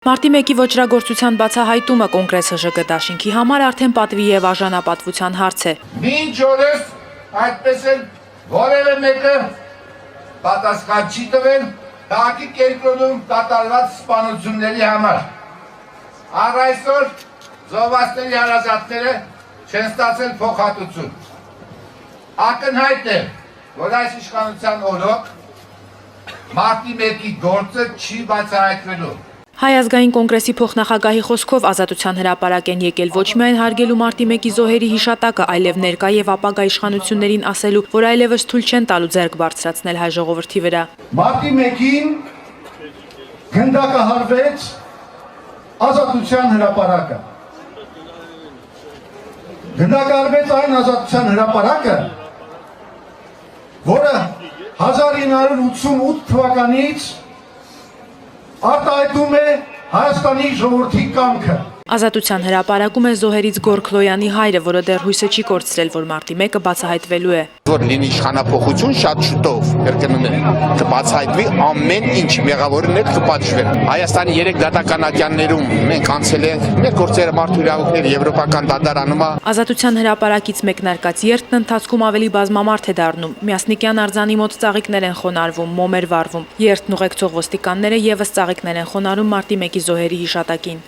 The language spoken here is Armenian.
Մարտի 1-ի ոճրագործության բացահայտումը Կոնգրես ՀԺԳ դաշինքի համար արդեն պատվի եւ արժանապատվության հարց է։ Մինչ օրս այդպես էլ որևէ մեկը պատասխան չի տվել քաղաքի կենտրոնում կատարված սպանությունների համար։ Առ այսօր զոհվածների հարազատները չեն ստացել փոխհատուցում։ Ակնհայտ է, որ այս իշխանության օրոք Մարտի 1-ի գործը չի բացահայտվելու։ Հայ ազգային կոնգրեսի փոխնախագահի խոսքով ազատության հրապարակ են եկել ոչ միայն հարգելու Մարտի 1-ի զոհերի հիշատակը, այլև ներկա եւ ապագա իշխանություններին ասելու, որ այլևս թույլ չեն տալու ձեռք բարձրացնել հայ ժողովրդի վրա։ Մարտի 1-ին գնդակահարվեց ազատության հրապարակը։ Գնդակահարվեց այն ազատության հրապարակը, որը 1988 թվականից արտահայտում է Հայաստանի ժողովրդի կամքը։ Ազատության հրապարակում է զոհերից Գորգ Լոյանի հայրը, որը դեռ հույսը չի կորցրել, որ Մարտի 1-ը բացահայտվելու է։ Որ լինի իշխանափոխություն շատ շուտով, կրկնում եմ, կբացահայտվի ամեն ինչ, մեղավորներ կպատժվեն։ Հայաստանի 3 դատական ատյաններում մենք անցել ենք, մեր գործերը մարդու իրավունքների եվրոպական դատարանում է։ Ազատության հրապարակից մեկնարկած երթն ընթացքում ավելի բազմամարդ է դառնում։ Միասնիկյան արձանի մոտ ծաղիկներ են խոնարհվում, մոմեր վառվում։ Երթն ուղեկցող ոստիկանները եւս ծաղիկներ են խոնարհում Մարտի 1-ի զոհերի հիշատակին։